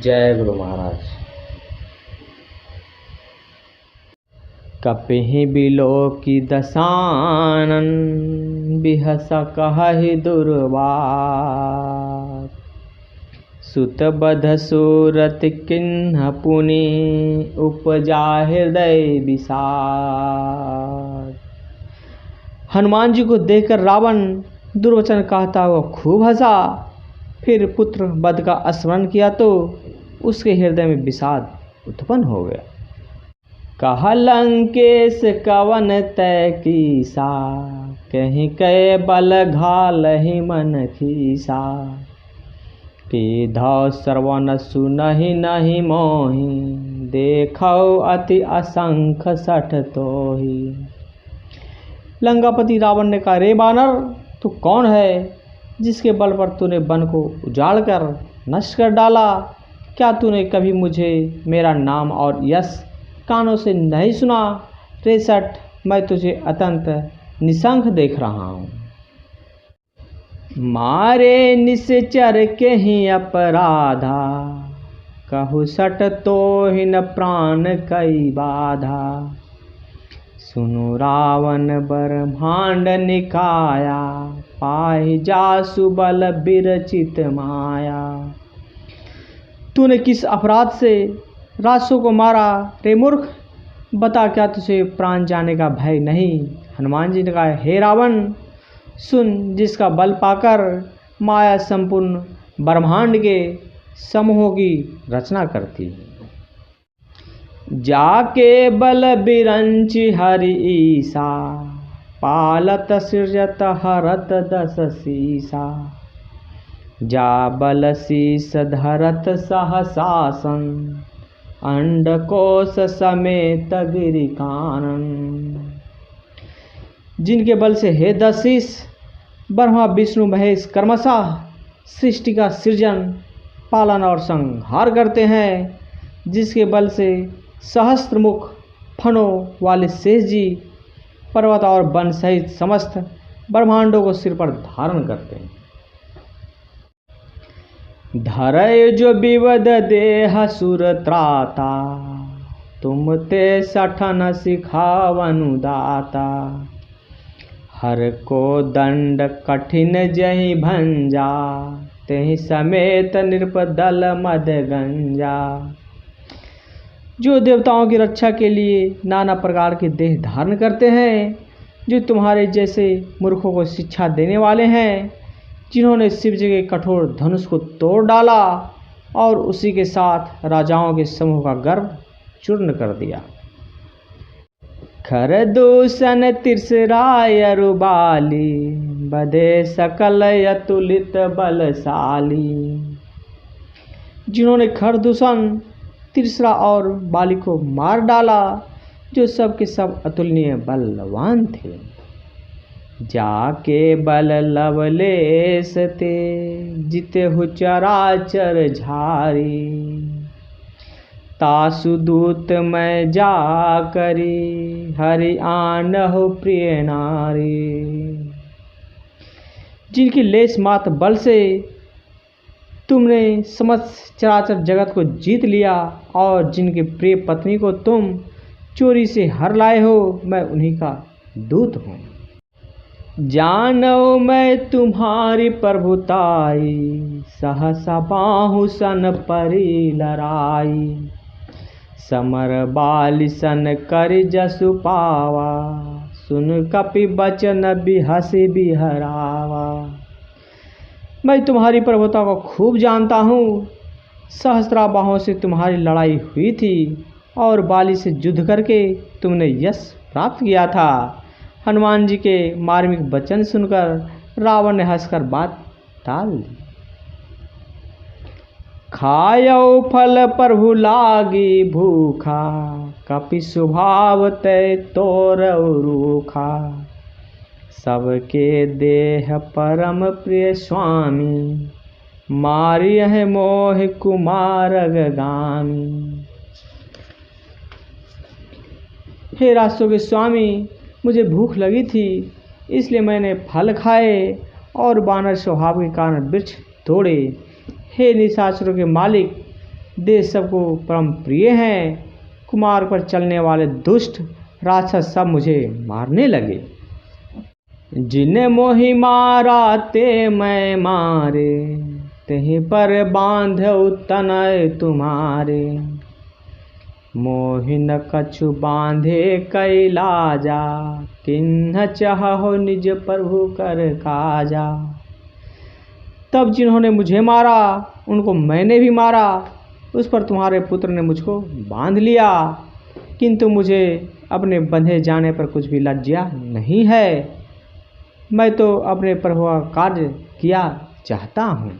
जय गुरु महाराज। कपिहि बिलोकी दसानन बिहस कहहि दुर्वार। सुत बध सूरत किन्ह पुनि उपजा हृदय विषाद। हनुमान जी को देखकर रावण दुर्वचन कहता हुआ खूब हंसा। फिर पुत्र वध का स्मरण किया तो उसके हृदय में विषाद उत्पन्न हो गया। कह लंकेश कवन तय कीसा, कहीं कह बल घालहि मन खीसा। पीधौ श्रवण सुनहि नहीं मोहि, देखौ अति असंख्य सठ तोहि। लंकापति रावण ने कहा, रे बानर, तू कौन है जिसके बल पर तूने वन को उजाड़ कर नष्ट कर डाला? क्या तूने कभी मुझे मेरा नाम और यश कानों से नहीं सुना? रे सठ, मैं तुझे अत्यंत निशंक देख रहा हूँ। मारे निश्चर के ही अपराधा, कहु सठ तोहिन प्राण कई बाधा। सुनु रावण ब्रह्मांड निकाया, पाहि जासु बल विरचित माया। तूने किस अपराध से राक्षसों को मारा? रे मूर्ख, बता, क्या तुझे प्राण जाने का भय नहीं? हनुमान जी ने कहा, हे रावण, सुन, जिसका बल पाकर माया संपूर्ण ब्रह्मांड के समूहों की रचना करती है। जाके बल बिरंच हरि ईसा, पालत सृजत हरत दस सीसा। जा बल शीस धरत सहसासन, अंडकोश समेत गिरि कानन। जिनके बल से हे दशीष ब्रह्मा विष्णु महेश क्रमशः सृष्टि का सृजन, पालन और संहार करते हैं। जिसके बल से सहस्त्रमुख फणों वाले शेष जी पर्वत और वन सहित समस्त ब्रह्मांडों को सिर पर धारण करते हैं। धरय जो विवद देह सुर त्राता, तुम ते सठन सिखावनु दाता। हर को दंड कठिन जहि भंजा, तेहि समेत नृपदल मद गंजा। जो देवताओं की रक्षा के लिए नाना प्रकार के देह धारण करते हैं, जो तुम्हारे जैसे मूर्खों को शिक्षा देने वाले हैं, जिन्होंने शिव जी के कठोर धनुष को तोड़ डाला और उसी के साथ राजाओं के समूह का गर्व चूर्ण कर दिया। खर दूषण तिरसराय अरुबाली, बधे सकल अतुलित बलशाली। जिन्होंने खर दूषण तिरसरा और बाली को मार डाला, जो सब के सब अतुलनीय बलवान थे। जाके बल लवलेश ते, जिते हु चराचर झारी। तासु दूत मैं जा करी, हरि आनहु प्रिय नारी। जिनकी लेस मात बल से तुमने समस्त चराचर जगत को जीत लिया और जिनके प्रिय पत्नी को तुम चोरी से हर लाए हो, मैं उन्हीं का दूत हूँ। जानो मैं तुम्हारी प्रभुताई, सहसा बाहु सन परी लड़ाई। समर बाली सन कर जसु पावा, सुन कपि बचन बिहसि बिहरावा। मैं तुम्हारी प्रभुता को खूब जानता हूँ। सहस्त्रा बाहों से तुम्हारी लड़ाई हुई थी और बाली से युद्ध करके तुमने यश प्राप्त किया था। हनुमान जी के मार्मिक वचन सुनकर रावण ने हंसकर बात टाल दी। खायो फल प्रभु लागी भूखा, कपि स्वभाव तय तोर रूखा। सबके देह परम प्रिय स्वामी, मारियह मोह कुमारग गामी। हे रास्तों के स्वामी, मुझे भूख लगी थी, इसलिए मैंने फल खाए और बानर स्वभाव के कारण वृक्ष तोड़े। हे निशाचरों के मालिक, देह सबको परम प्रिय हैं। कुमार्ग पर चलने वाले दुष्ट राक्षस सब मुझे मारने लगे। जिन्हें मोहि मारा ते मैं मारे, तेहि पर बांधउ तनय तुम्हारे। मोहि न कछु बांधे कैलाजा, किन्ह चाहो निज प्रभु कर काजा। तब जिन्होंने मुझे मारा उनको मैंने भी मारा, उस पर तुम्हारे पुत्र ने मुझको बांध लिया, किंतु मुझे अपने बंधे जाने पर कुछ भी लज्जा नहीं है। मैं तो अपने प्रभु का कार्य किया चाहता हूँ।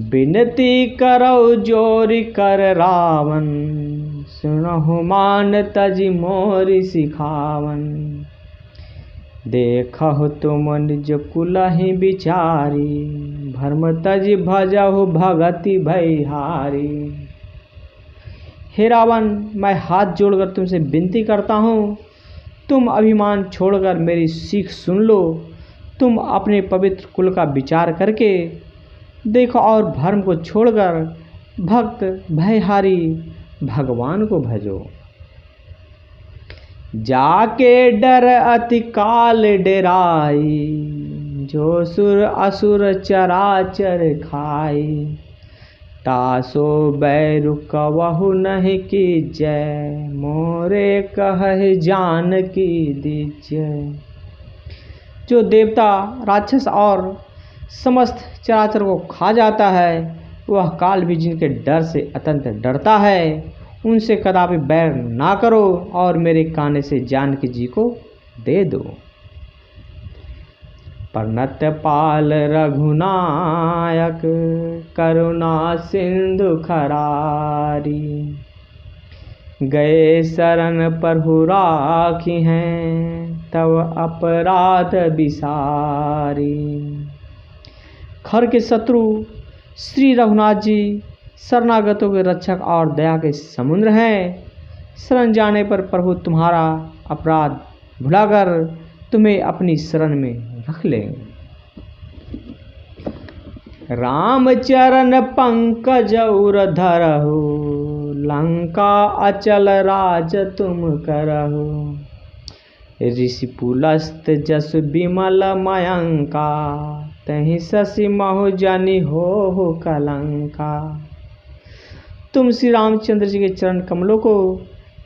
बिनती करौ जोरि कर रावण, सुनहु मान तजि मोरि सिखावन। देखहु तुम निज कुलहि बिचारी, भर्म तजि भजहु भगति भयहारी। हे रावण, मैं हाथ जोड़कर तुमसे विनती करता हूँ, तुम अभिमान छोड़कर मेरी सीख सुन लो। तुम अपने पवित्र कुल का विचार करके देखो और भर्म को छोड़कर भक्त भयहारी भगवान को भजो। जाके डर अति काल डेराई, जो सुर असुर चराचर खाई। तासो बैरु कवहु नहीं कीजय, मोरे कह जान की दीजय। जो देवता राक्षस और समस्त चराचर को खा जाता है, वह काल भी जिनके डर से अत्यंत डरता है, उनसे कदापि बैर ना करो और मेरे कहने से जानकी जी को दे दो। परनत पाल रघुनायक, करुणा सिंधु खरारी। गए शरण प्रभु राखी हैं, तब अपराध बिसारी। खर के शत्रु श्री रघुनाथ जी शरणागतों के रक्षक और दया के समुद्र हैं। शरण जाने पर प्रभु तुम्हारा अपराध भुलाकर तुम्हें अपनी शरण में रख लेंगे। राम चरण पंकज उर धरहु, लंका अचल राज तुम करहु। ऋषि पुलस्त जस विमल मयंका, तहि शशि महु जनि हो कलंका। तुम श्री रामचंद्र जी के चरण कमलों को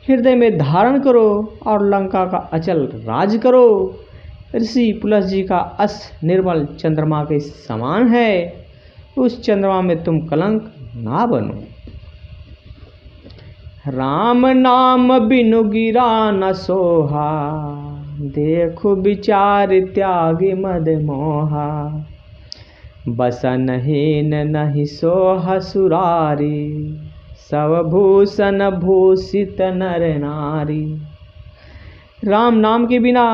हृदय में धारण करो और लंका का अचल राज करो। ऋषि पुलस जी का अस निर्मल चंद्रमा के समान है, उस चंद्रमा में तुम कलंक ना बनो। राम नाम बिनु गिरा न सोहा, देखो विचार त्यागी मद मोहा। बसनहीन नहीं सोहा सुरारी, सब भूषण भूषित नर नारी। राम नाम के बिना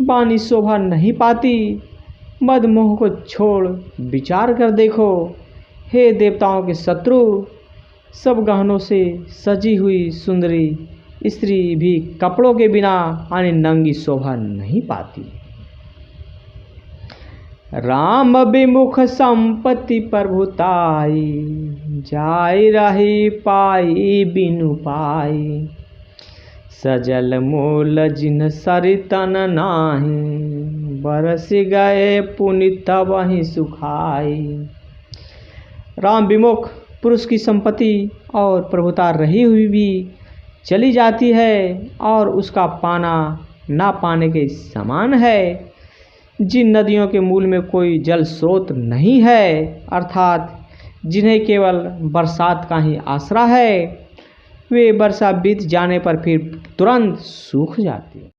वाणी शोभा नहीं पाती, मद मोह को छोड़ विचार कर देखो। हे देवताओं के शत्रु, सब गहनों से सजी हुई सुंदरी स्त्री भी कपड़ों के बिना आने नंगी शोभा नहीं पाती। राम विमुख संपत्ति प्रभुताई, जाई रही पाई बिनु पाई। सजल मूल जिन सरितन नाही, बरस गए पुनित वहीं सुखाई। राम विमुख पुरुष की संपत्ति और प्रभुता रही हुई भी चली जाती है और उसका पाना ना पाने के समान है। जिन नदियों के मूल में कोई जल स्रोत नहीं है, अर्थात जिन्हें केवल बरसात का ही आसरा है, वे वर्षा बीत जाने पर फिर तुरंत सूख जाती है।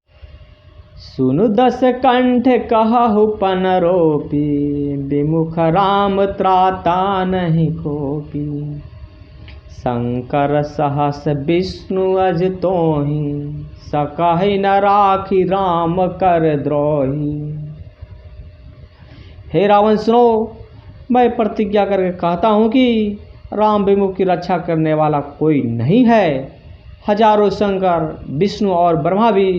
सुनु दस कंठ कहु पन रोपी, विमुख राम त्राता नहीं खोपी। शंकर सहस विष्णु अज तोहि, सकहि न राखी राम कर द्रोही। हे रावण सुनो, मैं प्रतिज्ञा करके कहता हूँ कि राम विमुख की रक्षा करने वाला कोई नहीं है। हजारों शंकर विष्णु और ब्रह्मा भी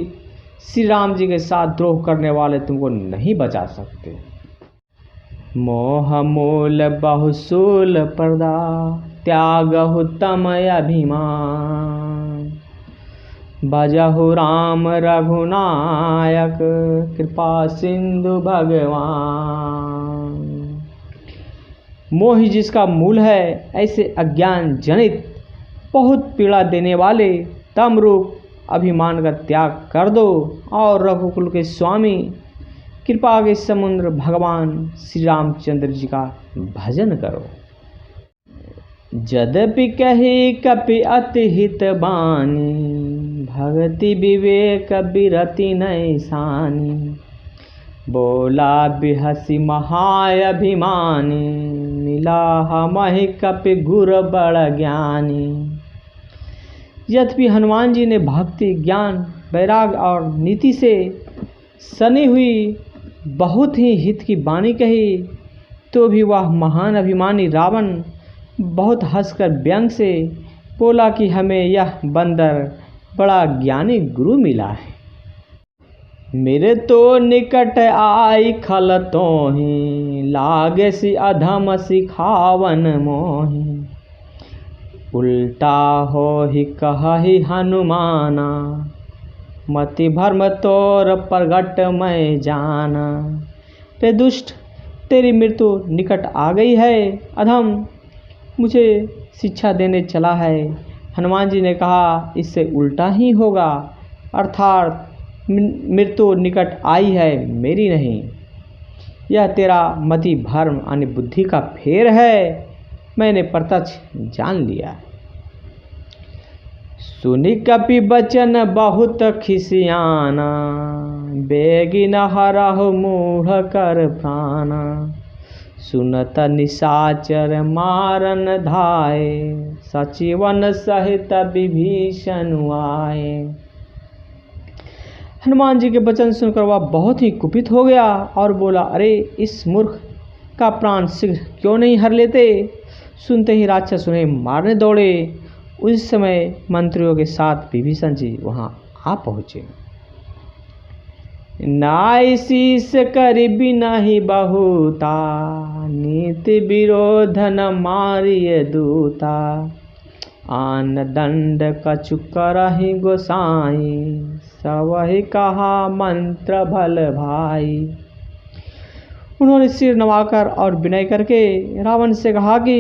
श्री राम जी के साथ द्रोह करने वाले तुमको नहीं बचा सकते। मोह मूल बहुशूल प्रदा त्यागहु तम अभिमान। भजहु राम रघुनायक कृपा सिंधु भगवान। मोह जिसका मूल है, ऐसे अज्ञान जनित बहुत पीड़ा देने वाले तम रूप अभिमान का त्याग कर दो और रघुकुल के स्वामी कृपा के समुद्र भगवान श्री रामचंद्र जी का भजन करो। यद्यपि कही कपि अति हित बानी भक्ति विवेक बिरति नैसानी। बोला बिहसी महाअभिमानी मिला हमहि कपि गुर बड़ ज्ञानी। यद्यपि हनुमान जी ने भक्ति ज्ञान वैराग और नीति से सनी हुई बहुत ही हित की वाणी कही, तो भी वह महान अभिमानी रावण बहुत हंसकर व्यंग से बोला कि हमें यह बंदर बड़ा ज्ञानी गुरु मिला है। मेरे तो निकट आई खल तोहि लागे सी अधम सिखावन मोहि। उल्टा हो ही कहि हनुमाना मति भर्म तोर प्रगट मैं जाना। रे दुष्ट, तेरी मृत्यु निकट आ गई है। अधम मुझे शिक्षा देने चला है। हनुमान जी ने कहा इससे उल्टा ही होगा, अर्थात मृत्यु निकट आई है, मेरी नहीं। यह तेरा मति भर्म यानी बुद्धि का फेर है, मैंने प्रत्यक्ष जान लिया। सुनि कपि बचन बहुत खिसियाना बेगी न हरहु मूढ़ कर प्राणा। सुनत निशाचर मारन धाये सचिवन सहित विभीषण आए। हनुमान जी के वचन सुनकर वह बहुत ही कुपित हो गया और बोला, अरे इस मूर्ख का प्राण शीघ्र क्यों नहीं हर लेते। सुनते ही राक्षस उन्हें मारने दौड़े। उस समय मंत्रियों के साथ विभीषण जी वहां आ पहुंचे। नाई शीस करीबी नहीं बहुता नीति विरोध न मारिय दूता। आन दंड कछु करहि गोसाई सबहि कहा मंत्र भल भाई। उन्होंने सिर नवाकर और विनय करके रावण से कहा कि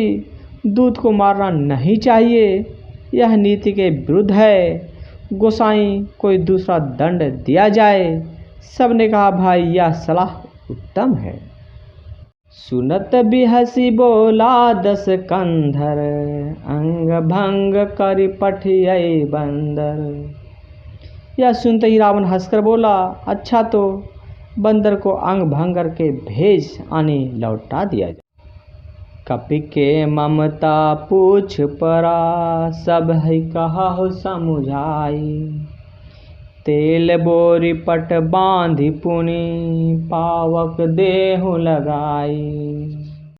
दूत को मारना नहीं चाहिए, यह नीति के विरुद्ध है। गोसाई कोई दूसरा दंड दिया जाए। सबने कहा भाई यह सलाह उत्तम है। सुनत बिहसी बोला दस कंधर अंग भंग करि पठियै बंदर। यह सुनते ही रावण हंसकर बोला, अच्छा तो बंदर को अंग भंग करके भेज आने लौटा दिया जाए। कपि के ममता पूछ परा सब है कहा हो समुझाई। तेल बोरी पट बांधि पुनि पावक देहु लगाई।